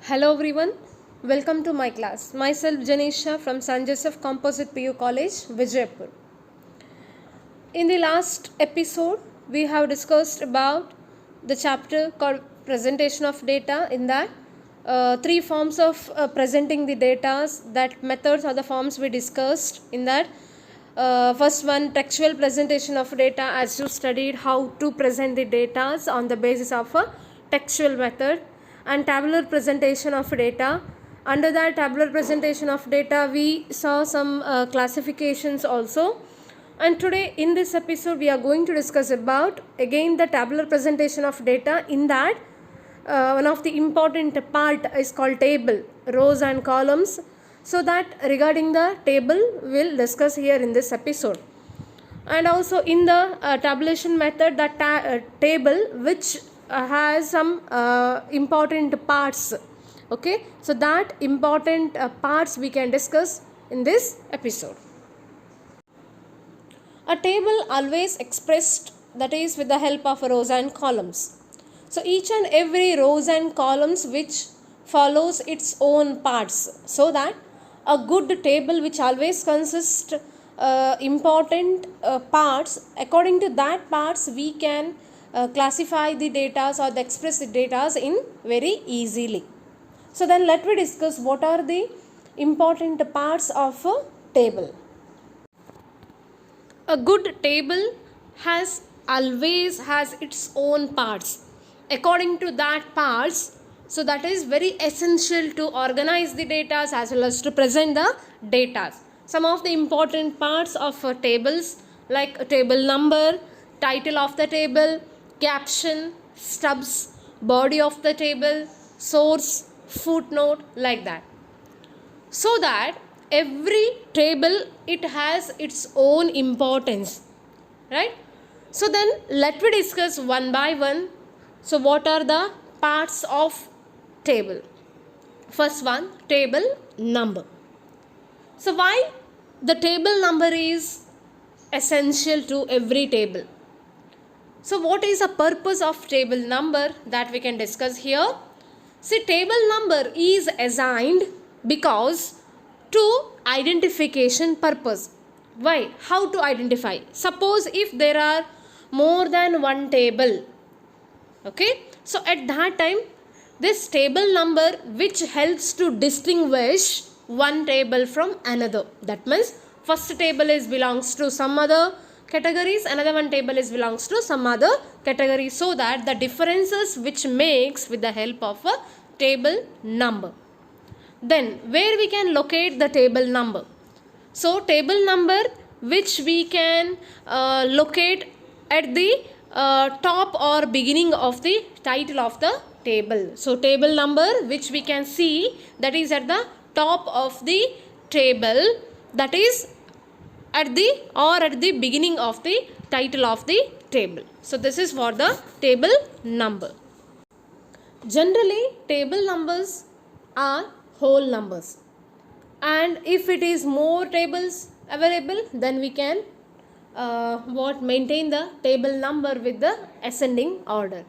Hello everyone, welcome to my class. Myself Janisha from San Joseph Composite PU College, Vijaypur. In the last episode, we have discussed about the chapter called Presentation of Data. In that, three forms of presenting the data, that methods are the forms we discussed. In that, first one, textual presentation of data, as you studied how to present the data on the basis of a textual method, and tabular presentation of data. Under that tabular presentation of data, we saw some classifications also. And today in this episode we are going to discuss about again the tabular presentation of data. In that, one of the important part is called table, rows and columns. So that regarding the table we'll discuss here in this episode. And also in the tabulation method, the table which has some important parts. Okay, so that important parts we can discuss in this episode. A table always expressed, that is with the help of rows and columns. So each and every rows and columns which follows its own parts, so that a good table which always consists important parts, according to that parts we can classify the data or express the data in very easily. So then let me discuss what are the important parts of a table. A good table always has its own parts. According to that parts, so that is very essential to organize the data as well as to present the data. Some of the important parts of tables, like a table number, title of the table, caption, stubs, body of the table, source, footnote, like that. So that every table, it has its own importance, right? So then let me discuss one by one. So what are the parts of table? First one, table number. So why the table number is essential to every table? So what is the purpose of table number, that we can discuss here? See, table number is assigned because to identification purpose. Why? How to identify? Suppose if there are more than one table, okay, so at that time this table number which helps to distinguish one table from another. That means first table is belongs to some other categories, another one table is belongs to some other category, so that the differences which makes with the help of a table number. Then where we can locate the table number? So table number which we can locate at the top or beginning of the title of the table. So table number which we can see, that is at the top of the table, that is at the beginning of the title of the table. So this is for the table number. Generally table numbers are whole numbers, and if it is more tables available, then we can maintain the table number with the ascending order.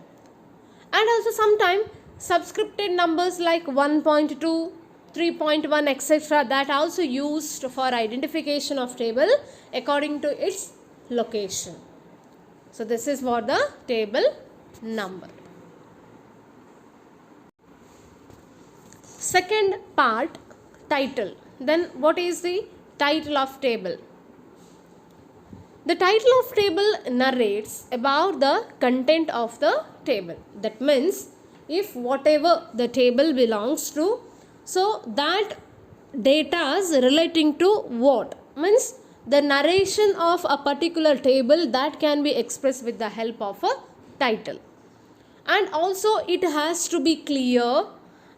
And also sometimes subscripted numbers like 1.2, 3.1, etc., that also used for identification of table according to its location. So this is for the table number. Second part, title. Then what is the title of table? The title of table narrates about the content of the table. That means if whatever the table belongs to, so that data is relating to what? Means the narration of a particular table, that can be expressed with the help of a title. And also it has to be clear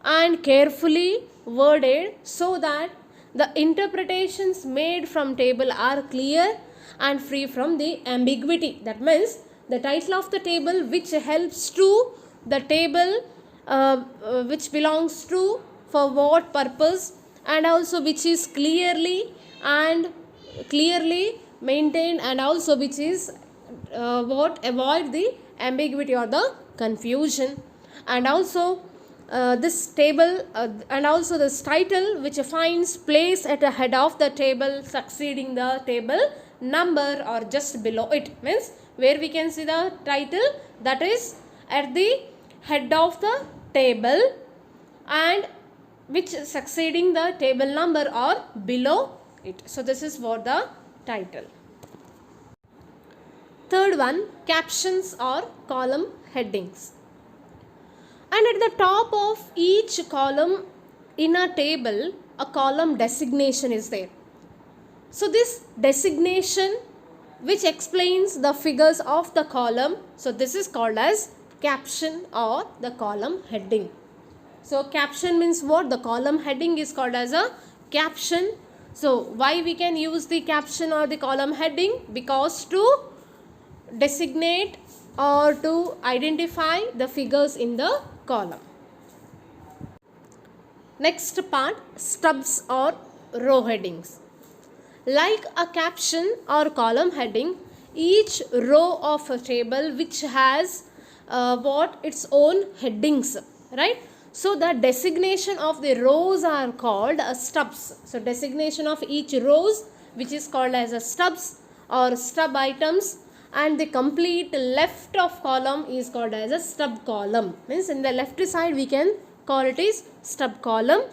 and carefully worded, so that the interpretations made from table are clear and free from the ambiguity. That means the title of the table which helps to the table which belongs to for what purpose, and also which is clearly maintained, and also which is avoid the ambiguity or the confusion. And also this table and also this title which finds place at the head of the table succeeding the table number or just below it, means where we can see the title that is at the head of the table and which succeeding the table number or below it. So this is for the title. Third one, captions or column headings. And at the top of each column in a table, a column designation is there. So this designation which explains the figures of the column, so this is called as caption or the column heading. So caption means what? The column heading is called as a caption. So why we can use the caption or the column heading? Because to designate or to identify the figures in the column. Next part, stubs or row headings. Like a caption or column heading, each row of a table which has its own headings, right? So the designation of the rows are called stubs. So designation of each rows which is called as a stubs or stub items, and the complete left of column is called as a stub column. Means in the left side we can call it is stub column.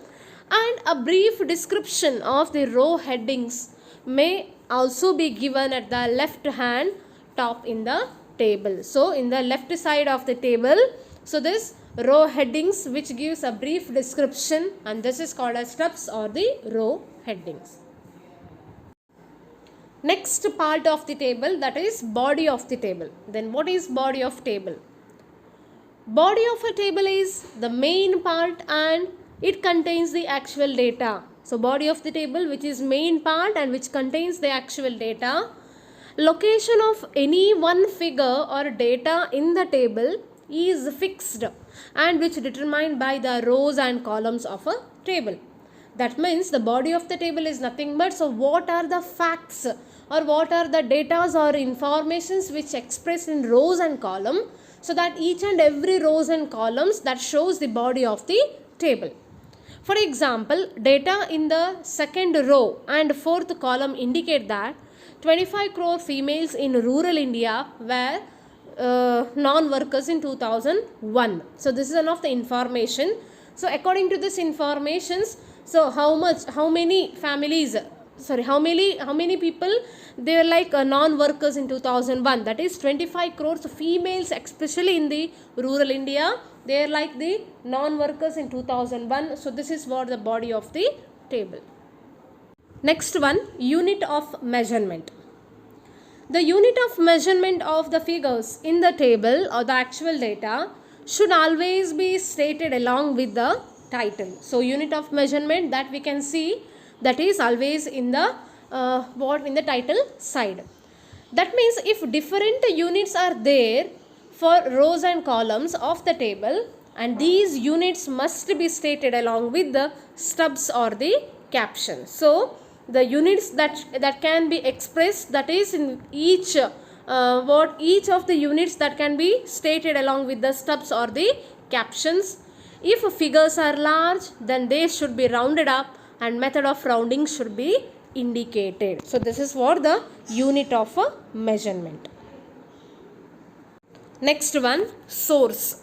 And a brief description of the row headings may also be given at the left hand top in the table. So in the left side of the table, so this row headings which gives a brief description, and this is called as stubs or the row headings. Next part of the table, that is body of the table. Then what is body of table? Body of a table is the main part and it contains the actual data. So body of the table which is main part and which contains the actual data. Location of any one figure or data in the table is fixed and which determined by the rows and columns of a table. That means the body of the table is nothing but, so what are the facts or what are the data or informations which expressed in rows and column, so that each and every rows and columns that shows the body of the table. For example, data in the second row and fourth column indicate that 25 crore females in rural India were non-workers in 2001. So this is one of the information. So according to this informations, so how many people they were like non-workers in 2001, that is 25 crores females, especially in the rural India, they are like the non-workers in 2001. So this is what the body of the table. Next one, unit of measurement. The unit of measurement of the figures in the table or the actual data should always be stated along with the title. So unit of measurement that we can see, that is always in the in the title side. That means if different units are there for rows and columns of the table, and these units must be stated along with the stubs or the caption. So the units that can be expressed, that is in each each of the units that can be stated along with the stubs or the captions. If figures are large, then they should be rounded up and method of rounding should be indicated. So this is what the unit of measurement. Next one, source.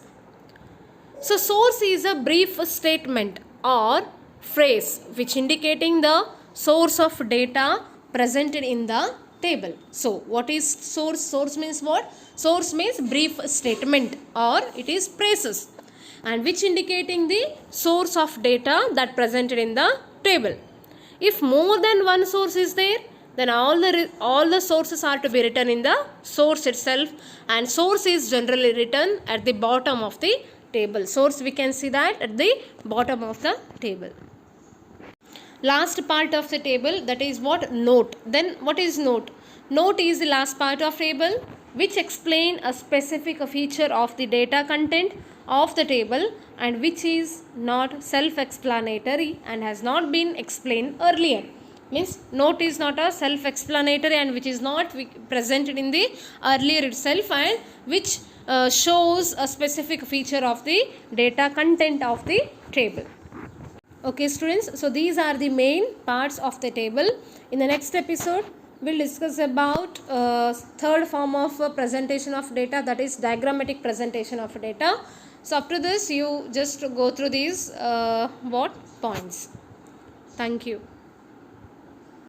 So source is a brief statement or phrase which indicating the source of data presented in the table. So what is source? Source means what? Source means brief statement or it is phrases, and which indicating the source of data that presented in the table. If more than one source is there, then all the sources are to be written in the source itself, and source is generally written at the bottom of the table. Source we can see that at the bottom of the table. Last part of the table, that is what? Note. Then what is note? Note is the last part of table which explain a specific feature of the data content of the table and which is not self-explanatory and has not been explained earlier. Means note is not a self-explanatory and which is not presented in the earlier itself, and which shows a specific feature of the data content of the table. Okay students, so these are the main parts of the table. In the next episode we'll discuss about third form of presentation of data, that is diagrammatic presentation of data. So after this you just go through these points. Thank you.